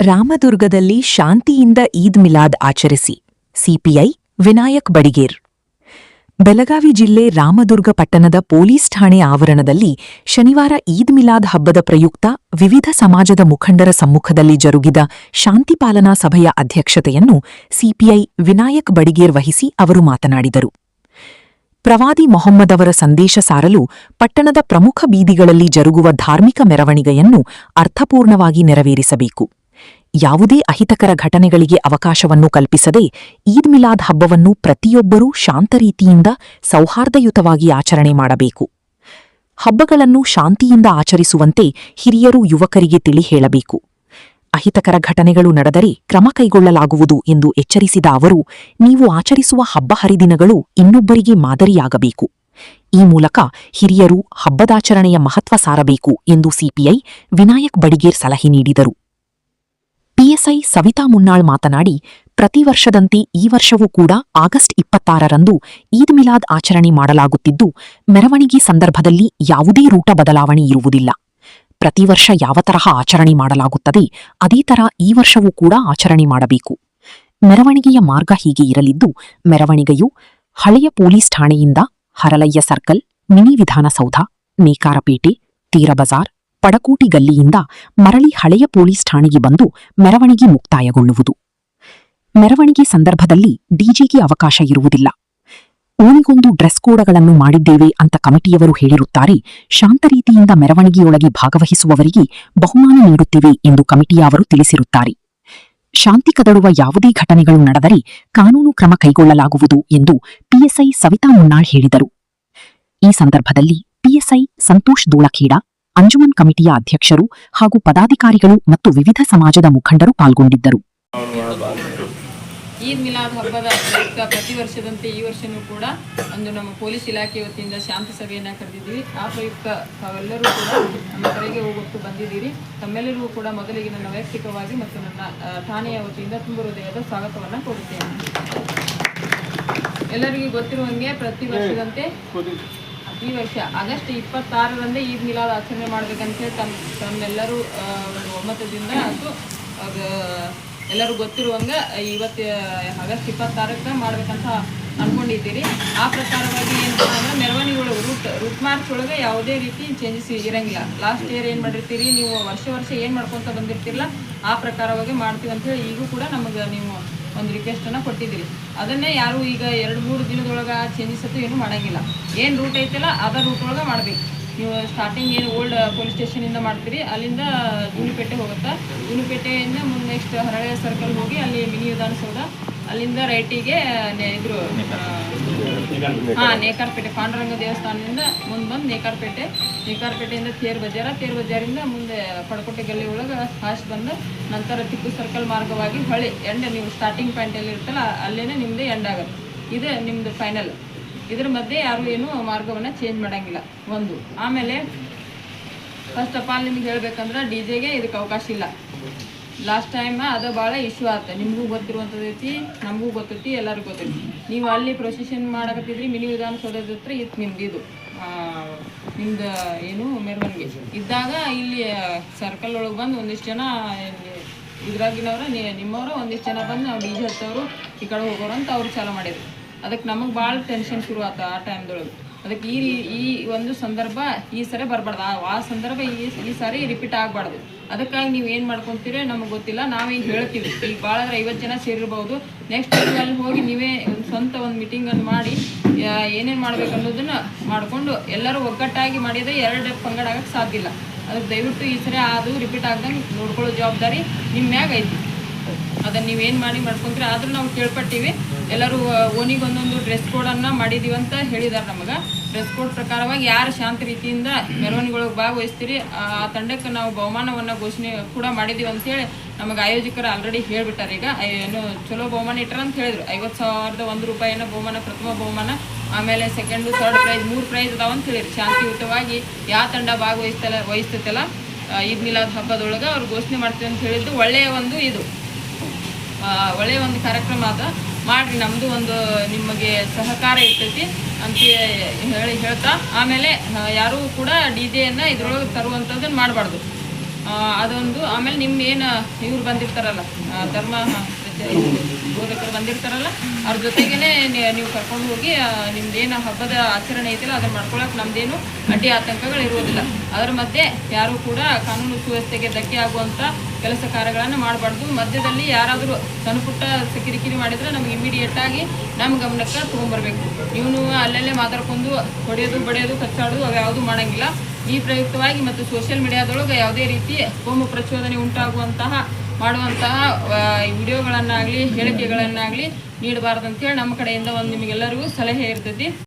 ರಾಮದುರ್ಗದಲ್ಲಿ ಶಾಂತಿಯಿಂದ ಈದ್ ಮಿಲಾದ್ ಆಚರಿಸಿ ಸಿಪಿಐ ವಿನಾಯಕ್ ಬಡಿಗೇರ್. ಬೆಳಗಾವಿ ಜಿಲ್ಲೆ ರಾಮದುರ್ಗ ಪಟ್ಟಣದ ಪೊಲೀಸ್ ಠಾಣೆ ಆವರಣದಲ್ಲಿ ಶನಿವಾರ ಈದ್ ಮಿಲಾದ್ ಹಬ್ಬದ ಪ್ರಯುಕ್ತ ವಿವಿಧ ಸಮಾಜದ ಮುಖಂಡರ ಸಮ್ಮುಖದಲ್ಲಿ ಜರುಗಿದ ಶಾಂತಿ ಪಾಲನಾ ಸಭೆಯ ಅಧ್ಯಕ್ಷತೆಯನ್ನು ಸಿಪಿಐ ವಿನಾಯಕ್ ಬಡಿಗೇರ್ ವಹಿಸಿ ಅವರು ಮಾತನಾಡಿದರು. ಪ್ರವಾದಿ ಮೊಹಮ್ಮದ್ ಅವರ ಸಂದೇಶ ಸಾರಲು ಪಟ್ಟಣದ ಪ್ರಮುಖ ಬೀದಿಗಳಲ್ಲಿ ಜರುಗುವ ಧಾರ್ಮಿಕ ಮೆರವಣಿಗೆಯನ್ನು ಅರ್ಥಪೂರ್ಣವಾಗಿ ನೆರವೇರಿಸಬೇಕು. ಯಾವುದೇ ಅಹಿತಕರ ಘಟನೆಗಳಿಗೆ ಅವಕಾಶವನ್ನು ಕಲ್ಪಿಸದೆ ಈದ್ ಮಿಲಾದ್ ಹಬ್ಬವನ್ನು ಪ್ರತಿಯೊಬ್ಬರೂ ಶಾಂತ ರೀತಿಯಿಂದ ಸೌಹಾರ್ದಯುತವಾಗಿ ಆಚರಣೆ ಮಾಡಬೇಕು. ಹಬ್ಬಗಳನ್ನು ಶಾಂತಿಯಿಂದ ಆಚರಿಸುವಂತೆ ಹಿರಿಯರು ಯುವಕರಿಗೆ ತಿಳಿ ಹೇಳಬೇಕು. ಅಹಿತಕರ ಘಟನೆಗಳು ನಡೆದರೆ ಕ್ರಮ ಕೈಗೊಳ್ಳಲಾಗುವುದು ಎಂದು ಎಚ್ಚರಿಸಿದ ಅವರು, ನೀವು ಆಚರಿಸುವ ಹಬ್ಬ ಹರಿದಿನಗಳು ಇನ್ನೊಬ್ಬರಿಗೆ ಮಾದರಿಯಾಗಬೇಕು. ಈ ಮೂಲಕ ಹಿರಿಯರು ಹಬ್ಬದಾಚರಣೆಯ ಮಹತ್ವ ಸಾರಬೇಕು ಎಂದು ಸಿಪಿಐ ವಿನಾಯಕ್ ಬಡಿಗೇರ್ ಸಲಹೆ ನೀಡಿದರು. ಪಿಎಸ್ಐ ಸವಿತಾ ಮುನ್ನಾಳ್ ಮಾತನಾಡಿ, ಪ್ರತಿ ವರ್ಷದಂತೆ ಈ ವರ್ಷವೂ ಕೂಡ ಆಗಸ್ಟ್ 26ರಂದು ಈದ್ ಮಿಲಾದ್ ಆಚರಣೆ ಮಾಡಲಾಗುತ್ತಿದ್ದು, ಮೆರವಣಿಗೆ ಸಂದರ್ಭದಲ್ಲಿ ಯಾವುದೇ ರೂಟ ಬದಲಾವಣೆ ಇರುವುದಿಲ್ಲ. ಪ್ರತಿ ವರ್ಷ ಯಾವ ತರಹ ಆಚರಣೆ ಮಾಡಲಾಗುತ್ತದೆ ಅದೇ ತರ ಈ ವರ್ಷವೂ ಕೂಡ ಆಚರಣೆ ಮಾಡಬೇಕು. ಮೆರವಣಿಗೆಯ ಮಾರ್ಗ ಹೀಗೆ ಇರಲಿದ್ದು, ಮೆರವಣಿಗೆಯು ಹಳೆಯ ಪೊಲೀಸ್ ಠಾಣೆಯಿಂದ ಹರಲಯ್ಯ ಸರ್ಕಲ್, ಮಿನಿ ವಿಧಾನಸೌಧ, ನೇಕಾರಪೇಟೆ, ತೀರ ಬಜಾರ್, ಪಡಕೋಟಿ ಗಲ್ಲಿಯಿಂದ ಮರಳಿ ಹಳೆಯ ಪೊಲೀಸ್ ಠಾಣೆಗೆ ಬಂದು ಮೆರವಣಿಗೆ ಮುಕ್ತಾಯಗೊಳ್ಳುವುದು. ಮೆರವಣಿಗೆ ಸಂದರ್ಭದಲ್ಲಿ ಡಿಜೆಗೆ ಅವಕಾಶ ಇರುವುದಿಲ್ಲ. ಓಣಿಗೊಂದು ಡ್ರೆಸ್ ಕೋಡ್ಗಳನ್ನು ಮಾಡಿದ್ದೇವೆ ಅಂತ ಕಮಿಟಿಯವರು ಹೇಳಿರುತ್ತಾರೆ. ಶಾಂತ ರೀತಿಯಿಂದ ಮೆರವಣಿಗೆಯೊಳಗೆ ಭಾಗವಹಿಸುವವರಿಗೆ ಬಹುಮಾನ ನೀಡುತ್ತೇವೆ ಎಂದು ಕಮಿಟಿಯವರು ತಿಳಿಸಿರುತ್ತಾರೆ. ಶಾಂತಿ ಕದಡುವ ಯಾವುದೇ ಘಟನೆಗಳು ನಡೆದರೆ ಕಾನೂನು ಕ್ರಮ ಕೈಗೊಳ್ಳಲಾಗುವುದು ಎಂದು ಪಿಎಸ್ಐ ಸವಿತಾ ಮುನ್ನಾಳ್ ಹೇಳಿದರು. ಈ ಸಂದರ್ಭದಲ್ಲಿ ಪಿಎಸ್ಐ ಸಂತೋಷ್ ದೋಳಖೇಡ, ಅಂಜುಮನ್ ಕಮಿಟಿಯ ಅಧ್ಯಕ್ಷರು ಹಾಗೂ ಪದಾಧಿಕಾರಿಗಳು ಮತ್ತು ವಿವಿಧ ಸಮಾಜದ ಮುಖಂಡರು ಪಾಲ್ಗೊಂಡಿದ್ದರು. ಈದ್ ಮಿಲಾದ್ ಹಬ್ಬದ ಪ್ರಯುಕ್ತ ಪ್ರತಿ ವರ್ಷದಂತೆ ಈ ವರ್ಷವೂ ಕೂಡ ಒಂದು ನಮ್ಮ ಪೊಲೀಸ್ ಇಲಾಖೆ ವತಿಯಿಂದ ಶಾಂತಿ ಸಭೆಯನ್ನು ಕರೆದಿದ್ದೀವಿ. ಆ ಪ್ರಯುಕ್ತ ತಾವೆಲ್ಲರೂ ಕೂಡ ನಮ್ಮ ಕರೆಗೆ ಹೋಗೊಟ್ಟು ಬಂದಿದ್ದೀರಿ. ತಮ್ಮೆಲ್ಲರಿಗೂ ಕೂಡ ಮೊದಲಿಗೆ ನನ್ನ ವೈಯಕ್ತಿಕವಾಗಿ ಮತ್ತು ನನ್ನ ಠಾಣೆಯ ವತಿಯಿಂದ ತುಂಬ ಹೃದಯದ ಸ್ವಾಗತವನ್ನು ಕೋರುತ್ತೇನೆ. ಎಲ್ಲರಿಗೂ ಗೊತ್ತಿರುವಂಗೆ ಪ್ರತಿ ವರ್ಷದಂತೆ ಈ ವರ್ಷ ಆಗಸ್ಟ್ 26ರಂದೇ ಈದ್ ಮಿಲಾದ್ ಆಚರಣೆ ಮಾಡಬೇಕಂತೇಳಿ ತಮ್ಮೆಲ್ಲರೂ ಒಂದು ಒಮ್ಮತದಿಂದ ಅದು ಎಲ್ಲರೂ ಗೊತ್ತಿರುವಂಗೆ ಇವತ್ತು ಆಗಸ್ಟ್ 26ಕ್ಕೆ ಮಾಡ್ಬೇಕಂತ ಅಂದ್ಕೊಂಡಿದ್ದೀರಿ. ಆ ಪ್ರಕಾರವಾಗಿ ಏನಪ್ಪ ಅಂದ್ರೆ ಮೆರವಣಿಗೆಗಳು ರೂಟ್ ಮಾರ್ಚ್ ಒಳಗೆ ಯಾವುದೇ ರೀತಿ ಚೇಂಜಸ್ ಇರಂಗಿಲ್ಲ. ಲಾಸ್ಟ್ ಇಯರ್ ಏನು ಮಾಡಿರ್ತೀರಿ ನೀವು, ವರ್ಷ ಏನು ಮಾಡ್ಕೊತ ಬಂದಿರ್ತಿರಲ್ಲ ಆ ಪ್ರಕಾರವಾಗಿ ಮಾಡ್ತೀವಿ ಅಂತೇಳಿ ಈಗೂ ಕೂಡ ನಮಗೆ ನೀವು ಒಂದು ರಿಕ್ವೆಸ್ಟನ್ನು ಕೊಟ್ಟಿದ್ದೀರಿ. ಅದನ್ನೇ ಯಾರು ಈಗ 2-3 ದಿನದೊಳಗೆ ಚೇಂಜಸ್ ಅಂತೂ ಏನೂ ಮಾಡೋಂಗಿಲ್ಲ. ಏನು ರೂಟ್ ಐತಲ್ಲ ಅದ ರೂಟ್ ಒಳಗೆ ಮಾಡಬೇಕು. ನೀವು ಸ್ಟಾರ್ಟಿಂಗ್ ಏನು ಓಲ್ಡ್ ಪೊಲೀಸ್ ಸ್ಟೇಷನಿಂದ ಮಾಡ್ತೀರಿ, ಅಲ್ಲಿಂದ ಜೂನಿಪೇಟೆ ಹೋಗುತ್ತೆ. ಜೂನಿಪೇಟೆಯಿಂದ ಮುಂದೆ ನೆಕ್ಸ್ಟ್ ಹರಳೆಯ ಸರ್ಕಲ್ ಹೋಗಿ ಅಲ್ಲಿ ಮಿನಿ ವಿಧಾನಸೌಧ, ಅಲ್ಲಿಂದ ರೈಟಿಗೆ ಇದ್ರು ನೇಕಾರಪೇಟೆ ಪಾಂಡುರಂಗ ದೇವಸ್ಥಾನದಿಂದ ಮುಂದೆ ಬಂದು ನೇಕಾರಪೇಟೆಯಿಂದ ತೇರ್ ಬಜಾರಿಂದ ಮುಂದೆ ಪಡಕೋಟೆ ಗಲ್ಲಿ ಒಳಗೆ ಹಾಸ್ಟ್ ಬಂದು ನಂತರ ಟಿಪ್ಪು ಸರ್ಕಲ್ ಮಾರ್ಗವಾಗಿ ಹೊಳೆ ಎಂಡ್ ನೀವು ಸ್ಟಾರ್ಟಿಂಗ್ ಪಾಯಿಂಟಲ್ಲಿ ಇರ್ತಲ್ಲ ಅಲ್ಲೇನೆ ನಿಮ್ಮದು ಎಂಡ್ ಆಗುತ್ತೆ. ಇದು ನಿಮ್ಮದು ಫೈನಲ್. ಇದ್ರ ಮಧ್ಯೆ ಯಾರು ಏನು ಮಾರ್ಗವನ್ನು ಚೇಂಜ್ ಮಾಡೋಂಗಿಲ್ಲ. ಒಂದು ಆಮೇಲೆ ಫಸ್ಟ್ ಆಫ್ ಆಲ್ ನಿಮ್ಗೆ ಹೇಳ್ಬೇಕಂದ್ರೆ ಡಿಜೆಗೆ ಇದಕ್ಕೆ ಅವಕಾಶ ಇಲ್ಲ. ಲಾಸ್ಟ್ ಟೈಮ್ ಅದು ಭಾಳ ಇಶ್ಯೂ ಆಯ್ತು. ನಿಮಗೂ ಗೊತ್ತಿರುವಂಥದ್ದೈತಿ, ನಮಗೂ ಗೊತ್ತೈತಿ, ಎಲ್ಲರಿಗೂ ಗೊತ್ತೈತಿ. ನೀವು ಅಲ್ಲಿ ಪ್ರೊಸೆಷನ್ ಮಾಡಕತ್ತಿದ್ರಿ ಮಿನಿ ವಿಧಾನಸೌಧದ ಹತ್ರ ಇತ್ತು ನಿಮ್ದು ನಿಮ್ದು ಏನು ಮೆರವಣಿಗೆ ಇದ್ದಾಗ ಇಲ್ಲಿ ಸರ್ಕಲ್ ಒಳಗೆ ಬಂದು ಒಂದಿಷ್ಟು ಜನ ಇದ್ರಾಗಿನವ್ರ ನಿಮ್ಮವರು ಒಂದಿಷ್ಟು ಜನ ಬಂದು ನಾವು ಡಿಜೆ ಹತ್ತವರು ಈ ಕಡೆ ಹೋಗೋರು ಅಂತ ಅವ್ರು ಚಾಲು ಮಾಡಿದ್ರು. ಅದಕ್ಕೆ ನಮಗೆ ಭಾಳ ಟೆನ್ಷನ್ ಶುರು ಆಯ್ತು ಆ ಟೈಮ್ದೊಳಗೆ. ಅದಕ್ಕೆ ಈ ಒಂದು ಸಂದರ್ಭ ಈ ಸರಿ ಬರಬಾರ್ದು. ಆ ಸಂದರ್ಭ ಈ ಸಾರಿ ರಿಪೀಟ್ ಆಗಬಾರ್ದು. ಅದಕ್ಕಾಗಿ ನೀವು ಏನು ಮಾಡ್ಕೊತೀರಿ ನಮಗೆ ಗೊತ್ತಿಲ್ಲ. ನಾವೀಗ ಹೇಳ್ತೀವಿ, ಈಗ ಭಾಳ 50 ಜನ ಸೇರಿರ್ಬೋದು. ನೆಕ್ಸ್ಟ್ ಅಲ್ಲಿ ಹೋಗಿ ನೀವೇ ಸ್ವಂತ ಒಂದು ಮೀಟಿಂಗನ್ನು ಮಾಡಿ ಏನೇನು ಮಾಡ್ಬೇಕು ಅನ್ನೋದನ್ನು ಮಾಡಿಕೊಂಡು ಎಲ್ಲರೂ ಒಗ್ಗಟ್ಟಾಗಿ ಮಾಡಿದರೆ 2 ಪಂಗಡ ಆಗಕ್ಕೆ ಸಾಧ್ಯ ಇಲ್ಲ. ಅದಕ್ಕೆ ದಯವಿಟ್ಟು ಈ ಸರಿ ಅದು ರಿಪೀಟ್ ಆಗ್ದಂಗೆ ನೋಡ್ಕೊಳ್ಳೋ ಜವಾಬ್ದಾರಿ ನಿಮ್ಮ ಮ್ಯಾಗ ಐತಿ. ಅದನ್ನು ನೀವೇನು ಮಾಡ್ಕೊತೀರಿ. ಆದರೂ ನಾವು ಕೇಳ್ಪಟ್ಟಿವಿ, ಎಲ್ಲರೂ ಓನಿಗೊಂದೊಂದು ಡ್ರೆಸ್ ಕೋಡನ್ನು ಮಾಡಿದ್ದೀವಿ ಅಂತ ಹೇಳಿದ್ದಾರೆ ನಮಗೆ. ಡ್ರೆಸ್ ಕೋಡ್ ಪ್ರಕಾರವಾಗಿ ಯಾರು ಶಾಂತ ರೀತಿಯಿಂದ ಮೆರವಣಿಗೆಗಳಿಗೆ ಭಾಗವಹಿಸ್ತೀರಿ ಆ ತಂಡಕ್ಕೆ ನಾವು ಬಹುಮಾನವನ್ನು ಘೋಷಣೆ ಕೂಡ ಮಾಡಿದ್ದೀವಿ ಅಂತೇಳಿ ನಮಗೆ ಆಯೋಜಕರು ಆಲ್ರೆಡಿ ಹೇಳಿಬಿಟ್ಟಾರೆ. ಈಗ ಏನು ಚಲೋ ಬಹುಮಾನ ಇಟ್ಟಾರ ಅಂತ ಹೇಳಿದ್ರು. 50,001 ರೂಪಾಯಿನ ಬಹುಮಾನ, ಪ್ರಥಮ ಬಹುಮಾನ, ಆಮೇಲೆ ಸೆಕೆಂಡು, ಥರ್ಡ್ ಪ್ರೈಸ್, 3 ಪ್ರೈಸ್ ಅದಾವ ಅಂತ ಹೇಳಿರಿ. ಶಾಂತಿಯುತವಾಗಿ ಯಾವ ತಂಡ ವಹಿಸ್ತೈತಲ್ಲ ಈದ್ ಮಿಲಾದ್ ಹಬ್ಬದೊಳಗೆ ಅವ್ರು ಘೋಷಣೆ ಮಾಡ್ತೀವಿ ಅಂತ ಹೇಳಿದ್ದು ಒಳ್ಳೆಯ ಒಂದು ಕಾರ್ಯಕ್ರಮ ಅದ. ಮಾಡಿರಿ, ನಮ್ಮದು ಒಂದು ನಿಮಗೆ ಸಹಕಾರ ಇರ್ತೈತಿ ಅಂತ ಹೇಳ್ತಾ ಆಮೇಲೆ ಯಾರೂ ಕೂಡ ಡಿ ಜೆಯನ್ನು ಇದ್ರೊಳಗೆ ತರುವಂಥದ್ದನ್ನು ಮಾಡಬಾರ್ದು. ಅದೊಂದು. ಆಮೇಲೆ ನಿಮ್ಮ ಏನು ಇವ್ರು ಬಂದಿರ್ತಾರಲ್ಲ ಧರ್ಮ ಬೋಧಕರು ಬಂದಿರ್ತಾರಲ್ಲ ಅವ್ರ ಜೊತೆಗೇನೆ ನೀವು ಕರ್ಕೊಂಡು ಹೋಗಿ ನಿಮ್ದೇನು ಹಬ್ಬದ ಆಚರಣೆ ಐತಿಲ್ಲ ಅದನ್ನ ಮಾಡ್ಕೊಳಕ್ಕೆ ನಮ್ದೇನು ಅಡ್ಡಿ ಆತಂಕಗಳು ಇರುವುದಿಲ್ಲ. ಅದರ ಮಧ್ಯೆ ಯಾರೂ ಕೂಡ ಕಾನೂನು ಸುವ್ಯವಸ್ಥೆಗೆ ಧಕ್ಕೆ ಆಗುವಂಥ ಕೆಲಸ ಕಾರ್ಯಗಳನ್ನು ಮಾಡಬಾರ್ದು. ಮಧ್ಯದಲ್ಲಿ ಯಾರಾದರೂ ಸಣ್ಣ ಪುಟ್ಟ ಕಿರಿಕಿರಿ ಮಾಡಿದ್ರೆ ನಮ್ಗೆ ಇಮಿಡಿಯೇಟ್ ಆಗಿ ನಮ್ಮ ಗಮನಕ್ಕೆ ತೊಗೊಂಬರ್ಬೇಕು. ನೀವು ಅಲ್ಲಲ್ಲೇ ಮಾತಾಡ್ಕೊಂಡು ಹೊಡೆಯೋದು ಬಡಿಯೋದು ಕಚ್ಚಾಡೋದು ಅವು ಯಾವುದೂ ಮಾಡೋಂಗಿಲ್ಲ. ಈ ಪ್ರಯುಕ್ತವಾಗಿ ಮತ್ತು ಸೋಷಿಯಲ್ ಮೀಡಿಯಾದೊಳಗೆ ಯಾವುದೇ ರೀತಿ ಕೋಮು ಪ್ರಚೋದನೆ ಮಾಡುವಂತಹ ವಿಡಿಯೋಗಳನ್ನಾಗಲಿ ಹೇಳಿಕೆಗಳನ್ನಾಗಲಿ ನೀಡಬಾರ್ದಂತೇಳಿ ನಮ್ಮ ಕಡೆಯಿಂದ ಒಂದು ನಿಮಗೆಲ್ಲರಿಗೂ ಸಲಹೆ ಇರ್ತೈತಿ.